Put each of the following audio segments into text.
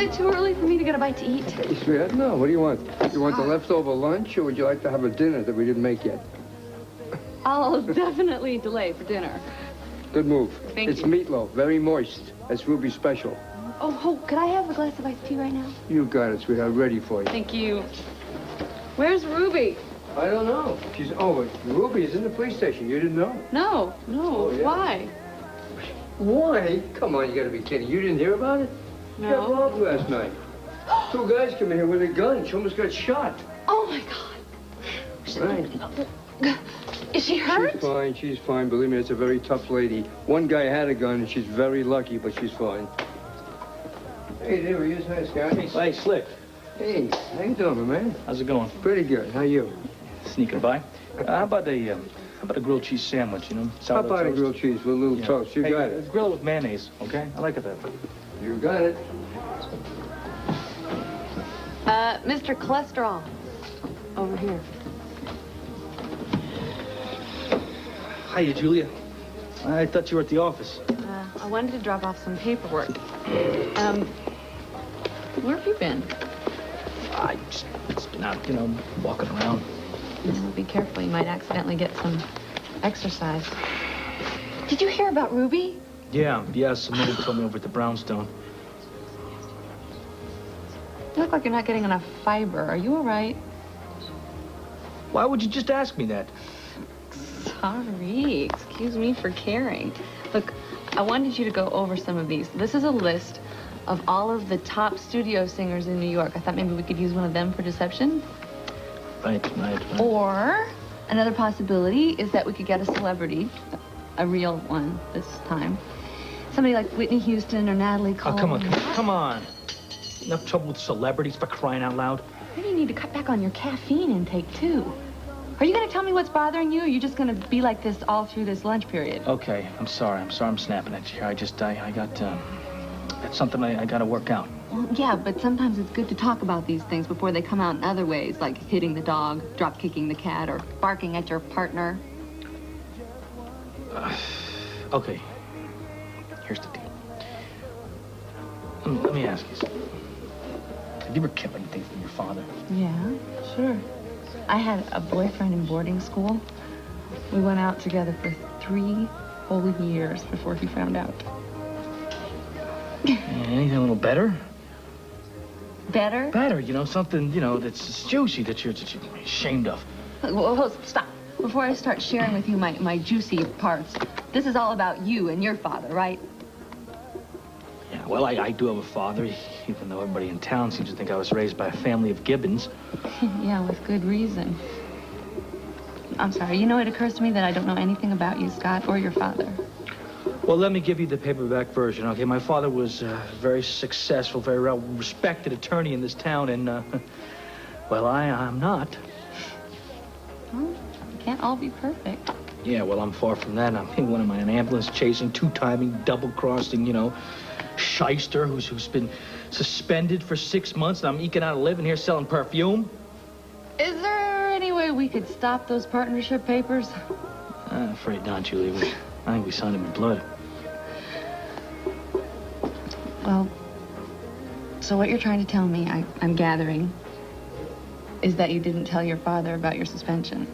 it too early for me to get a bite to eat? Hey, sweetheart, no. What do you want? You want the leftover lunch, or would you like to have a dinner that we didn't make yet? I'll definitely delay for dinner. Good move. Thank It's you. meatloaf, very moist. That's Ruby's special. Oh, could I have a glass of iced tea right now? You got it, sweetheart. Ready for you. Thank you. Where's Ruby? I don't know. Ruby is in the police station. You didn't know? No. Oh, yeah. Why? Why? Come on, you gotta be kidding. You didn't hear about it? No. She got robbed last night. Two guys come in here with a gun. She almost got shot. Oh, my God. Right. Is she hurt? She's fine. She's fine. Believe me, it's a very tough lady. One guy had a gun, and she's very lucky, but she's fine. Hey, there he is. Nice guy. Hey, Slick. Hey, how you doing, man? How's it going? Pretty good. How you? Sneaking by. How about a grilled cheese sandwich, you know? How about a grilled cheese with a little toast? You got it. Grill it with mayonnaise, okay? I like it that way. You got it. Mr. Cholesterol. Over here. Hiya, Julia. I thought you were at the office. I wanted to drop off some paperwork. Where have you been? I just been out, you know, walking around. Well, be careful. You might accidentally get some exercise. Did you hear about Ruby? Yeah, somebody told me over at the Brownstone. You look like you're not getting enough fiber. Are you all right? Why would you just ask me that? Sorry. Excuse me for caring. Look, I wanted you to go over some of these. This is a list of all of the top studio singers in New York. I thought maybe we could use one of them for deception. Right. Or another possibility is that we could get a celebrity, a real one this time. Somebody like Whitney Houston or Natalie Cole. Oh, come on. Enough trouble with celebrities for crying out loud. Maybe you need to cut back on your caffeine intake, too. Are you going to tell me what's bothering you, or are you just going to be like this all through this lunch period? Okay, I'm sorry I'm snapping at you. I got, that's something I got to work out. Well, yeah, but sometimes it's good to talk about these things before they come out in other ways, like hitting the dog, drop-kicking the cat, or barking at your partner. Okay. Here's the deal. Let me ask you something. Have you ever kept anything from your father? Yeah, sure. I had a boyfriend in boarding school. We went out together for 3 whole years before he found out. Anything a little better? Better? Better, you know, something, you know, that's juicy that you're ashamed of. Whoa, stop. Before I start sharing with you my juicy parts, this is all about you and your father, right? Yeah, well, I do have a father, even though everybody in town seems to think I was raised by a family of Gibbons. Yeah, with good reason. I'm sorry. You know, it occurs to me that I don't know anything about you, Scott, or your father. Well, let me give you the paperback version, okay? My father was a very successful, very well-respected attorney in this town, and, well, I'm not. Well, can't all be perfect. Yeah, well, I'm far from that. I'm one of my ambulance-chasing, two-timing, double-crossing, you know, shyster who's been suspended for 6 months, and I'm eking out a living here selling perfume. Is there any way we could stop those partnership papers? I'm afraid not, Julie. I think we signed them in blood. Well, so what you're trying to tell me, I'm gathering, is that you didn't tell your father about your suspension.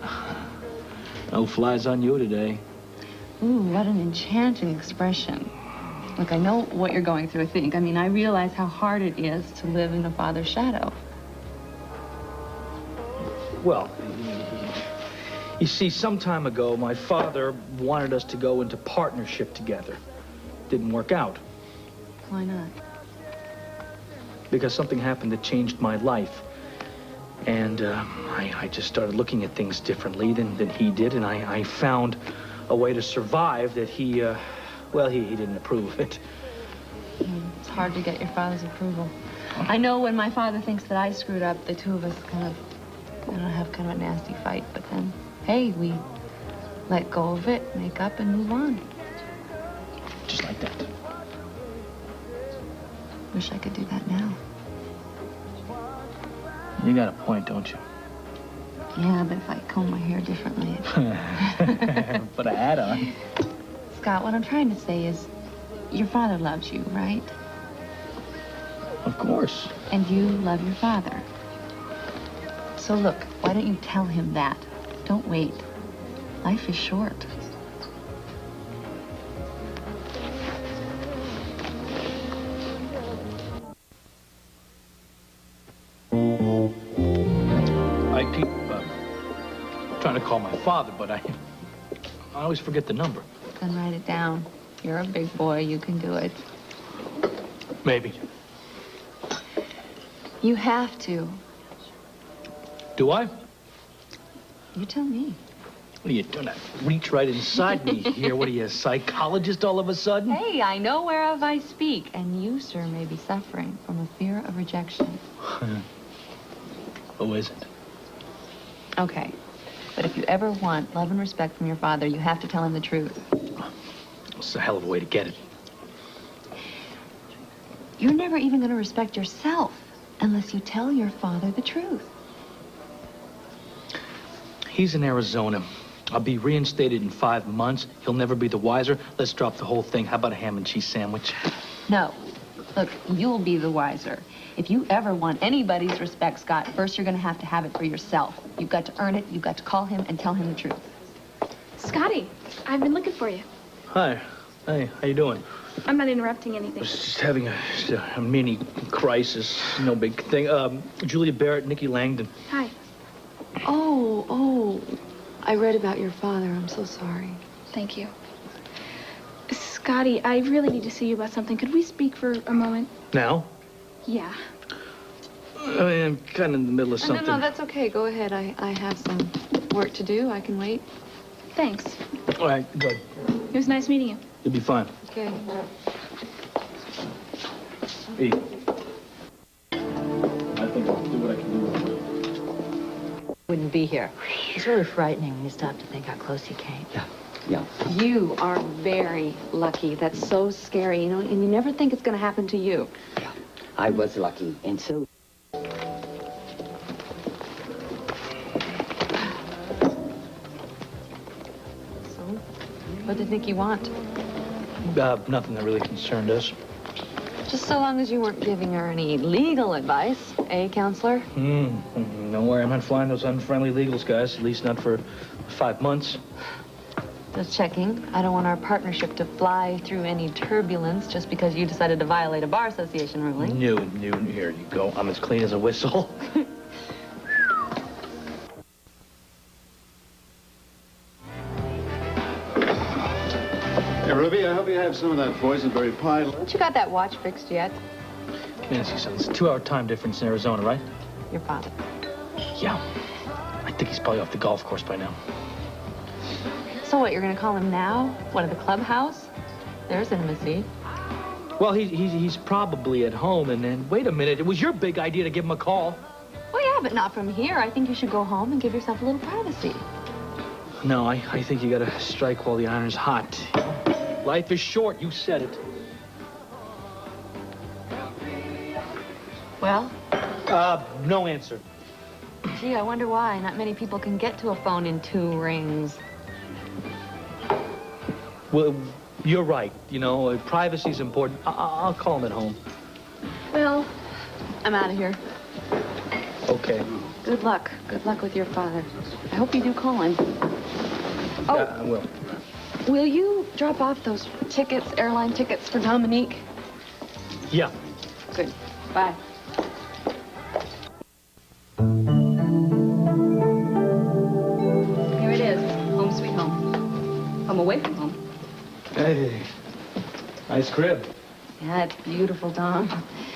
No flies on you today. Ooh, what an enchanting expression. Look, I know what you're going through, I mean, I realize how hard it is to live in a father's shadow. Well, you see, some time ago, my father wanted us to go into partnership together. Didn't work out. Why not? Because something happened that changed my life. And I just started looking at things differently than he did, and I found a way to survive that he didn't approve of it. It's hard to get your father's approval. I know when my father thinks that I screwed up, the two of us have kind of a nasty fight, but then, hey, we let go of it, make up, and move on. Just like that. Wish I could do that now. You got a point, don't you? Yeah, but if I comb my hair differently... Put a hat on. Scott, what I'm trying to say is, your father loves you, right? Of course. And you love your father. So look, why don't you tell him that? Don't wait. Life is short. I keep trying to call my father, but I always forget the number. Then write it down. You're a big boy. You can do it. Maybe. You have to. Do I? You tell me. What are you doing? Reach right inside me here. What are you, a psychologist all of a sudden? Hey, I know whereof I speak, and you, sir, may be suffering from a fear of rejection. Who isn't? Okay. But if you ever want love and respect from your father, you have to tell him the truth. It's a hell of a way to get it. You're never even going to respect yourself unless you tell your father the truth. He's in Arizona. I'll be reinstated in 5 months. He'll never be the wiser. Let's drop the whole thing. How about a ham and cheese sandwich? No. Look, you'll be the wiser. If you ever want anybody's respect, Scott, first you're going to have it for yourself. You've got to earn it. You've got to call him and tell him the truth. Scotty, I've been looking for you. Hi. Hey, how you doing? I'm not interrupting anything. I was just having a mini crisis. No big thing. Julia Barrett, Nikki Langdon. Hi. Oh, I read about your father. I'm so sorry. Thank you. Scotty, I really need to see you about something. Could we speak for a moment? Now? Yeah. I mean, I'm kind of in the middle of something. No, that's okay. Go ahead. I have some work to do. I can wait. Thanks. All right, good. It was nice meeting you. You'll be fine. Okay. Hey. I think I'll do what I can do. Wouldn't be here. It's really frightening when you stop to think how close he came. Yeah. You are very lucky. That's so scary, you know, and you never think it's going to happen to you. Yeah. I was lucky, and so... What did Nikki want? Nothing that really concerned us. Just so long as you weren't giving her any legal advice, eh, counselor? Don't worry, I'm not flying those unfriendly legals, guys. At least not for 5 months. Just checking. I don't want our partnership to fly through any turbulence just because you decided to violate a bar association ruling. No. Here you go. I'm as clean as a whistle. Hey, Ruby, I hope you have some of that boysenberry pie. Haven't you got that watch fixed yet? Nancy, so it's a 2-hour time difference in Arizona, right? Your father. Yeah. I think he's probably off the golf course by now. So what, you're going to call him now? What, at the clubhouse? There's intimacy. Well, he's probably at home, and then, wait a minute, it was your big idea to give him a call. Well, yeah, but not from here. I think you should go home and give yourself a little privacy. No, I think you gotta strike while the iron's hot. Life is short, you said it. Well? No answer. Gee, I wonder why. Not many people can get to a phone in 2 rings. Well, you're right. You know, privacy's important. I'll call him at home. Well, I'm out of here. Okay. Good luck. Good luck with your father. I hope you do call him. Oh, Yeah, I will. Will you drop off those tickets, airline tickets for Dominique? Yeah. Good. Bye. Here it is. Home sweet home. Home away from home. Hey. Nice crib. Yeah, it's beautiful, Tom.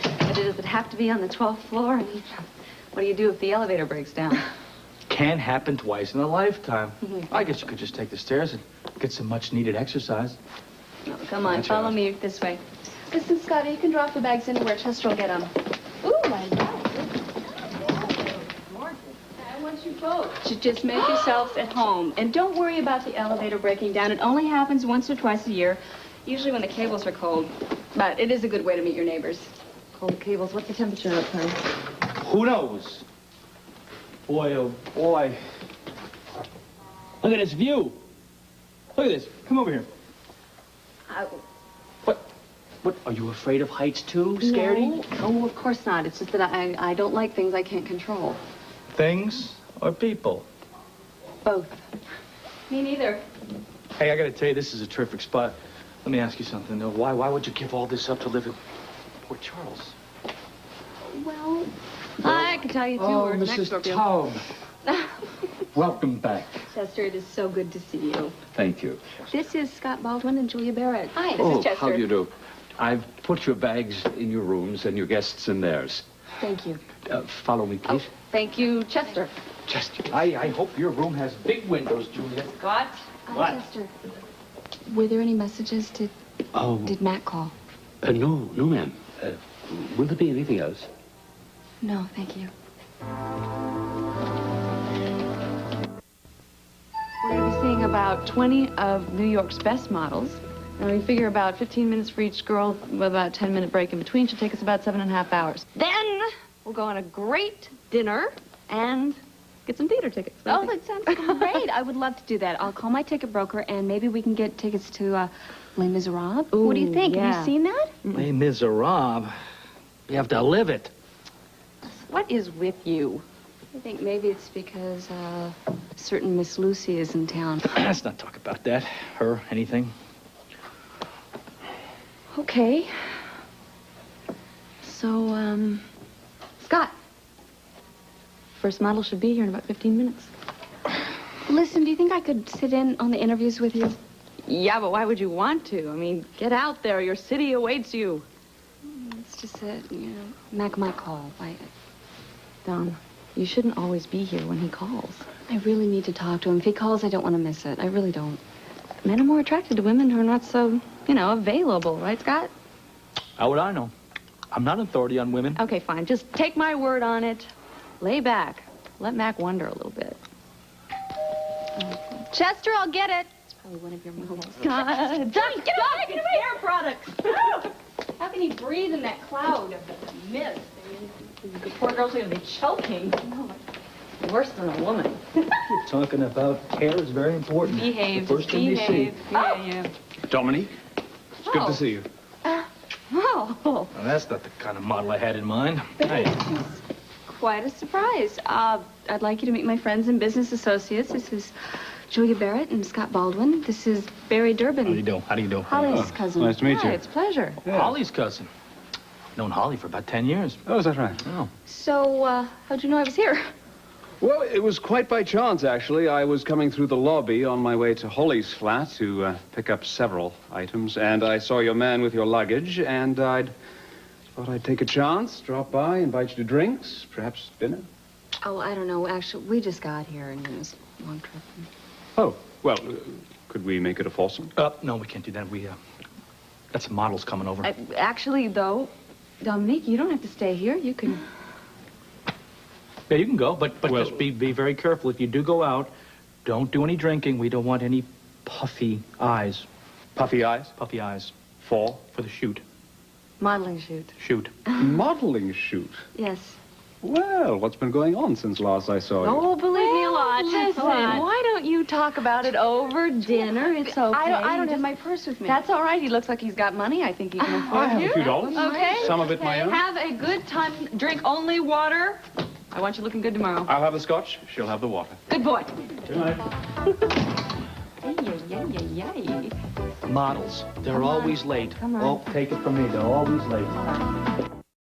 But does it have to be on the 12th floor? I mean, what do you do if the elevator breaks down? Can happen twice in a lifetime. I guess you could just take the stairs and get some much-needed exercise. Oh, come on, follow me this way. Listen, Scotty, you can drop the bags anywhere. Chester will get them. Ooh, I love it. I want you both to just make yourselves at home. And don't worry about the elevator breaking down. It only happens once or twice a year, usually when the cables are cold. But it is a good way to meet your neighbors. Cold cables. What's the temperature outside? Who knows? Boy, oh boy. Look at this view. Look at this. Come over here. What? What, are you afraid of heights too? Scaredy? No. Oh, of course not. It's just that I don't like things I can't control. Things or people? Both. Me neither. Hey, I gotta tell you, this is a terrific spot. Let me ask you something, though. Why would you give all this up to live in Port Charles? Well, I can tell you two words next door. Mrs. Taub. Welcome back. Chester, it is so good to see you. Thank you. This is Scott Baldwin and Julia Barrett. Hi, this Oh, is Chester. how do you do? I've put your bags in your rooms and your guests in theirs. Thank you. Follow me, please. Oh, thank you, Chester. Chester, I hope your room has big windows, Julia. Scott? What? Chester, were there any messages? Did Matt call? No, ma'am. Will there be anything else? No, thank you. We're going to be seeing about 20 of New York's best models. And we figure about 15 minutes for each girl with about a 10-minute break in between. Should take us about 7.5 hours. Then we'll go on a great dinner and get some theater tickets. Oh, that sounds great. I would love to do that. I'll call my ticket broker, and maybe we can get tickets to Les Miserables. Ooh, what do you think? yeah. Have you seen that? Les Miserables. You have to live it. What is with you? I think maybe it's because certain Miss Lucy is in town. Let's not talk about that. Her, anything. Okay. So, Scott. First model should be here in about 15 minutes. Listen, do you think I could sit in on the interviews with you? Yeah, but why would you want to? I mean, get out there. Your city awaits you. It's just that, Mac might call. Dawn, you shouldn't always be here when he calls. I really need to talk to him. If he calls, I don't want to miss it. I really don't. Men are more attracted to women who are not so, available, right, Scott? How would I know? I'm not an authority on women. Okay, fine. Just take my word on it. Lay back. Let Mac wonder a little bit. Chester, I'll get it. It's probably one of your models. God. Johnny, get away! Get away! Hair products. How can he breathe in that cloud of mist? The poor girls are going to be choking. Worse than a woman. You're talking about care is very important. Behave. The first thing you see. Yeah. Dominique, it's good to see you. Oh. Well, that's not the kind of model I had in mind. Hey. Quite a surprise. I'd like you to meet my friends and business associates. This is Julia Barrett and Scott Baldwin. This is Barry Durbin. How do you do? How do you do? Holly's cousin. Nice to meet you. Hi, it's a pleasure. Yeah. Holly's cousin. Known Holly for about 10 years. Oh, is that right? Oh. So, how'd you know I was here? Well, it was quite by chance, actually. I was coming through the lobby on my way to Holly's flat to pick up several items, and I saw your man with your luggage, and I thought I'd take a chance, drop by, invite you to drinks, perhaps dinner. Oh, I don't know. Actually, we just got here, and it was a long trip. Oh, well, could we make it a foursome? No, we can't do that. Got some models coming over. Actually, though, Dominique, you don't have to stay here. You can... Yeah, you can go, but Well, just be very careful. If you do go out, don't do any drinking. We don't want any puffy eyes. Puffy eyes? Puffy eyes. For Modeling shoot. Shoot. modeling shoot. Yes. Well, what's been going on since last I saw you? Oh, believe me, a lot. Listen, A lot. why don't you talk about it over dinner? It's okay. I don't You have my purse with me. That's all right. He looks like he's got money. I think he can afford I have you. a few dollars. Okay. Some of it my own. Have a good time. Drink only water. I want you looking good tomorrow. I'll have the scotch. She'll have the water. Good boy. Good night. Models. They're always late. Come on. Oh, take it from me. They're always late.